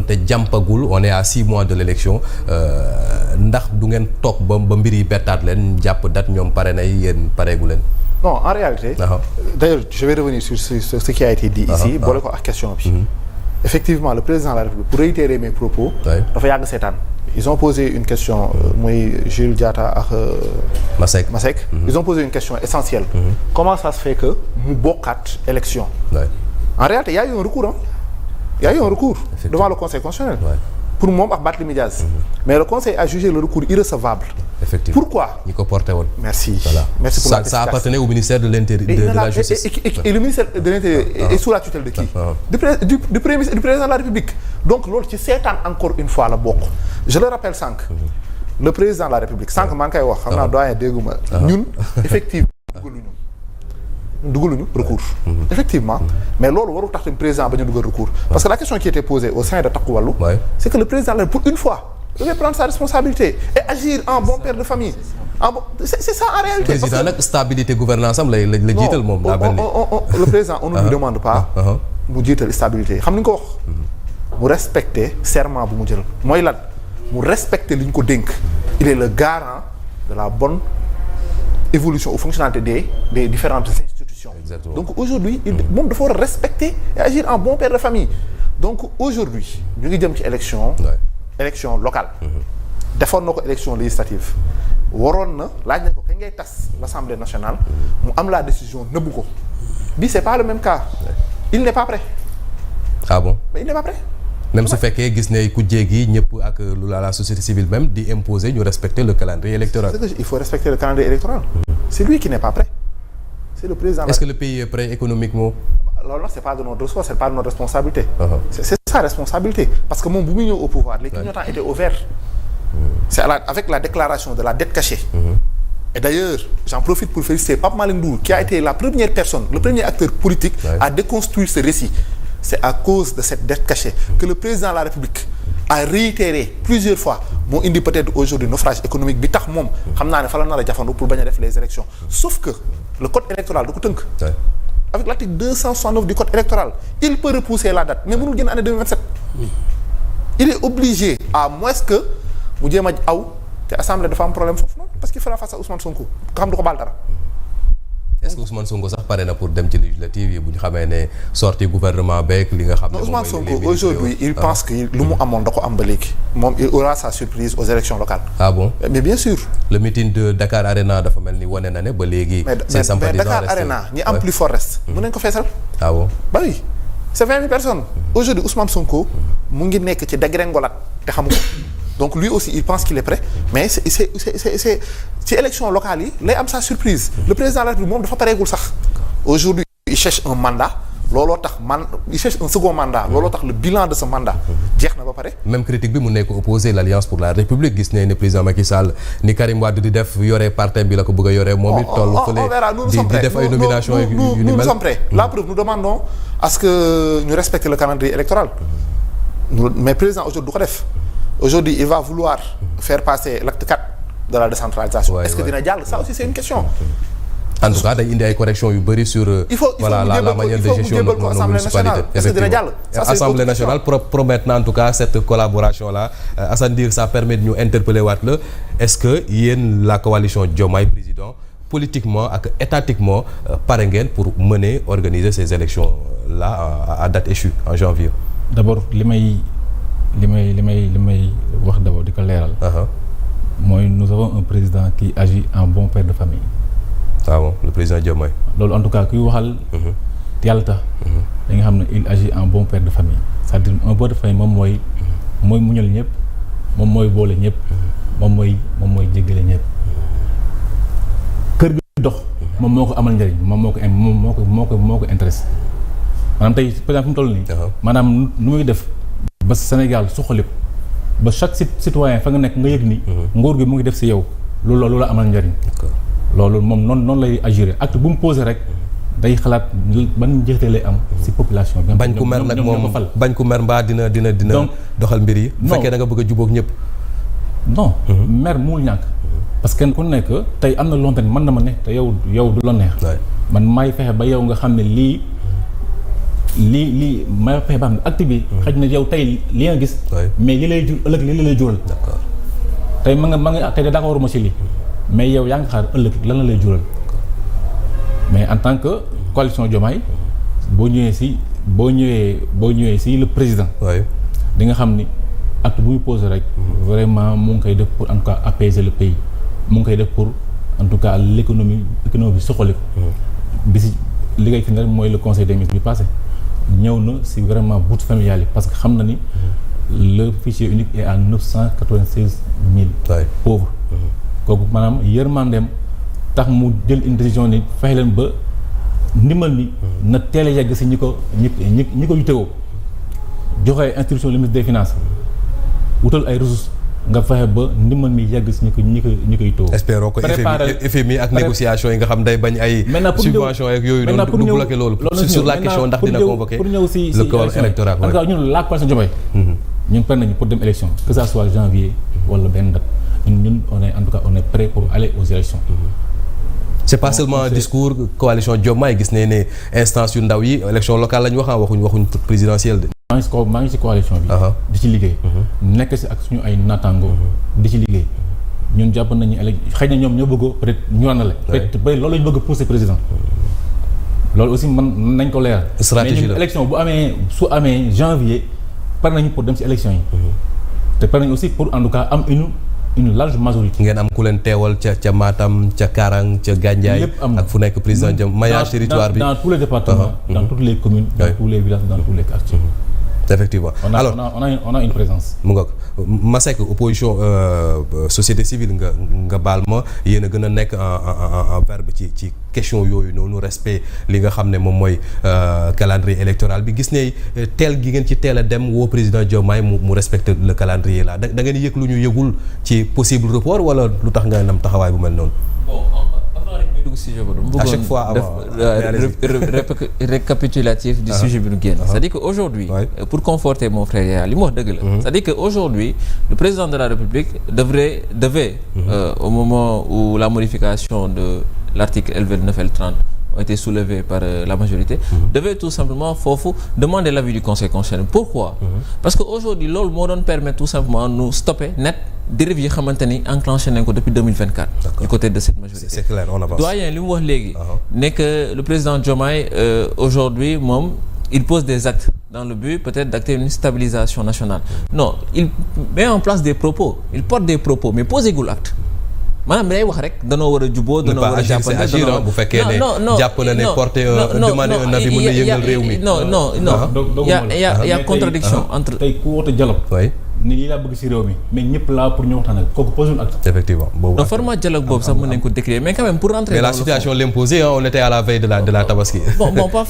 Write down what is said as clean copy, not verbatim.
te jàmpagul on est à 6 mois de l'élection ndax du ngeen toog ba mbir yi bettaat leen jàpp date ñoom pare nay yéen pareegu leen. non en réalité. D'ailleurs je vais revenir sur ce qui a été dit ici. boole ko ak question bi. Effectivement le président de la République pour réitérer mes propos. dafa yàgg seetaan. Ils ont posé une question muy Jules Diatta ak Masek. Ils ont posé une question essentielle. Comment ça se fait que mu bokkaat élection. En réalité il y a eu un recours il y a eu un recours devant le Conseil constitutionnel. Pour moom ak Barthélémy Dias. Mais le Conseil a jugé le recours irrecevable. Effectivement. Pourquoi? ñi ko porté woon. Merci. Voilà. Merci pour la question. Ça appartenait au ministère de l'Intérieur, de la Justice. Et le ministère de l'Intérieur est sous la tutelle de qui? Du président de la République. Donc loolu ci seetaan encore une fois la bokk. Je le rappelle sànq. Le président de la République sànq maa ngi koy wax xam naa doyen dégguma ñun effectivement dugaluñu recours. Effectivement. Mais loolu warul tax tamit président ba ñu dugal recours. Parce que la question qui était posée au sein de Takku Wallu. C'est que le président pour une fois. devait prendre sa responsabilité et agir en bon père de famille. C'est ça en réalité. Président nag stabilité gouvernance am la jiital moom. Le président on ne lui demande pas. mu jiital stabilité xam ni nga ko wax. mu respecter serment bu mu jël. mooy lan mu respecter li ñu ko dénk. il est le garant de la bonne évolution ou fonctionnalité des différentes institutions. Exactement. Donc aujourd'hui moom dafa war a respecter et agir en bon père de famille. Donc aujourd'hui ñu ngi jëm ci élection. élection locale. defoon na ko élection législative. waroon na laaj nañ ko kañ ngay tas l'Assemblée nationale. mu am la décision nëbbu ko. bi c'est pas le même cas. il n'est pas prêt. Ah bon? Mais il n'est pas prêt. Même su fekkee gis ne ku jéegi ñëpp ak la société civile même di imposer ñu respecter le calendrier électoral. Il faut respecter le calendrier électoral. C'est lui qui n'est pas prêt. C'est le président. Est-ce que le pays est prêt économiquement? Alors là c'est pas de notre ressort, c'est pas de notre responsabilité. C'est sa responsabilité parce que moom bu muy ñëw au pouvoir les clignotants étaient au vert. C'est avec la déclaration de la dette cachée. Et d'ailleurs j'en profite pour féliciter Pape Malick Ndour qui a été la première personne, le premier acteur politique à déconstruire ce récit. C'est à cause de cette dette cachée que le président de la République a réitéré plusieurs fois moo indi peut-être aujourd'hui naufrage économique bi tax moom xam naa ne fa la nar a jafandu pour bañ a def les élections. Sauf que le code électoral da ko tënk. Avec l'article 269 du code électoral il peut repousser la date mais mënul génn année 2027. Il est obligé à moins que mu jéem a aw te assemblée dafa am problème foofu noonu parce qu'il fera face à Ousmane Sonko nga xam du ko baal dara. Est-ce que Ousmane Sonko sax pare na pour dem ci législative yi bu ñu xamee ne sortie gouvernement beeg li nga xam ne. Ousmane Sonko aujourd'hui il pense que lu mu amoon da ko am ba léegi. moom il aura sa surprise aux élections locales. Ah bon? Mais bien sûr. Le meeting de Dakar Arena dafa mel ni wane na ne ba léegi. mais Dakar Arena ñi am plus fort reste. mën nañ ko feesal. Ah bon? Bah oui c'est 20 000 personnes. Aujourd'hui Ousmane Sonko mu ngi nekk ci dégringolade te xamu ko. Donc lui aussi il pense qu'il est prêt mais c'est ci élection locale yi lay am sa surprise. Le président de la République moom dafa pareegul sax. Aujourd'hui il cherche un mandat looloo tax il cherche un second mandat looloo tax le bilan de ce mandat jeex na ba pare. Même critique bi mu nekk opposé l'Alliance pour la République gis nañ ne président Macky Sall ni Karim Wade di def yore parti bi la ko bëgg a yore. moom it toll fële di def ay nominations yu ni mel. Nous sommes prêts. La preuve nous demandons à ce que ñu respecte le calendrier électoral. Mais président aujourd'hui du ko def. Aujourd'hui il va vouloir faire passer l'acte 4 de la décentralisation. Est-ce que dina jàll? Ça aussi c'est une question. En tout cas day indi ay corrections yu bëri sur. Voilà la manière de gestion de nos municipalités. Est-ce que dina jàll? Assemblée nationale promet na en tout cas cette collaboration là. Assane Dir ça permet de ñu interpeller waat la. Est-ce que yéen la coalition Diomaye président politiquement ak étatiquement pare ngeen pour mener organiser ces élections là à date échue en janvier? D'abord li may wax d'abord di ko leeral. mooy nous avons un président qui agit en bon père de famille. Ah bon, le président Diomaye. loolu en tout cas kuy waxal. yàlla tax. da nga xam ne il agit en bon père de famille. c'est-à-dire un père de famille moom mooy muñal ñëpp moom mooy boole ñëpp moom mooy jéggale ñëpp. kër bi dox. moom moo ko amal njëriñ moo ko intéressé maanaam tey par exemple fi mu toll nii. maanaam nu muy def. ba Sénégal suqali ko ba chaque citoyen fa nga nekk nga yëg ni. nguur gi mu ngi def ci yow loolu la amal njariñ. loolu moom noonu lay agir acte bu mu posé rek day xalaat ban njeexte lay am ci population bi. bañ ku mer nag moom bañ ku mer mbaa dina doxal mbir yi. bu fekkee da nga bëgg a jubóog ñëpp. non mer muul ñàkk. parce que ku nekk tey am na loo mën na ma ne te yow du la neex. man maay fexe ba yow nga xam ne lii lii may fexe ba xam ne acte bi xëy na yow tey li nga gis mais li lay jur ëllëg li lay jural d'accord tey ma nga tey d'accord waruma ci lii mais yow yaa ngi xaar ëllëg lan la lay jural mais en tant que coalition Diomaye boo ñëwee si le président di nga xam ni acte bu ñu posé rek vraiment mu ngi koy def pour en tout cas apaiser le pays mu ngi koy def pour en tout cas l'économie bi soxaliku bi si li ngay fi ne rek mooy le conseil des ministres bi passé ñëw na si vraiment bourse familiale yi parce que xam na ni le fichier unique est à 996 000 pauvres kooku maanaam yërmandeem tax mu jël une décision ni fexe leen ba ndimbal ni na teel a yegg si ñi ko yitewoo joxe instruction le ministre des finances wutal ay ressources nga fexe ba ndimbal mi yegg si ñi ko yitewoo. espérons que FMI ak négociation yi nga xam day bañ ay subvention ak yooyu noonu du bloqué loolu sur la question ndax dina convoquer pour ñëw si le corps électoral en tout cas ñun la coalition Diomaye ñun pare nañu pour dem élection que ça soit janvier wala benn date ñun on est prêt pour aller aux élections. c'est pas seulement un discours coalition Diomaye gis ne instance yu ndaw yi élection locale la ñu waxuñ présidentielle de. maa ngi ci coalition bi. di ci liggéey. nekk ci ak suñu ay naataango. di ci liggéey ñun jàpp nañu xëy na ñoom ñoo bëgg peut-être ñu ràndale. peut-être loolu la ñu bëgg a pousser président. loolu aussi man nañ ko leeral. stratégie la mais ñun élection su amee janvier pare nañu pour dem ci élection yi. te pare nañu aussi pour en tout cas am une large majorité. ngeen am ku leen teewal ca Matam ca Karang ca Gandiaye. ak fu nekk président Diom maillage territoire bi dans tous les départements. dans toutes les communes. dans tous les villages dans tous les quartiers. effectivement alors on a une présence. mu ngoog Masseck opposition société civile nga baal ma yéen a gën a nekk en verbe ci question yooyu noonu respect li nga xam ne moom mooy calendrier électoral bi gis ne teel gi ngeen ci teel a dem woo président Diomaye mu respecte le calendrier là da ngeen yëg lu ñu yëgul ci possible report wala lu tax nga am taxawaay bu mel noonu. À chaque fois avant récapitulatif du sujet bi nu génn c'est-à-dire que aujourd'hui pour conforter mon frère yaa li mu wax dëgg la c'est-à-dire que aujourd'hui le président de la République devait au moment où la modification de l'article L29 L30 ont été soulevés par la majorité devait tout simplement foofu demander l'avis du conseil constitutionnel. Pourquoi parce que aujourd'hui loolu moo doon permettre tout simplement nous stopper net dérive yi xamante ni enclenché nañ ko depuis 2024 du côté de cette majorité. C'est clair, on avance. Doyen li mu wax léegi ne que le président Diomaye aujourd'hui moom il pose des actes dans le but peut-être d'acter une stabilisation nationale. Non, il met en place des propos, il porte des propos mais posegul acte. maanaam day wax rek danoo war a juboo danoo war a jàppale agir bu fekkee ne jàpp na ne porter demander un avis mën na yëngal réew mi. non y a contradiction entre tey ku woote dialogue ni lii laa bëgg ci réew mi mais ñëpp là pour ñu waxtaan ak kooku posul acte. effectivement boobu format dialogue boobu sax mën nañ ko décrire mais quand même pour rentrer mais la situation l'imposait on était à la veille de la Tabaski. bon pas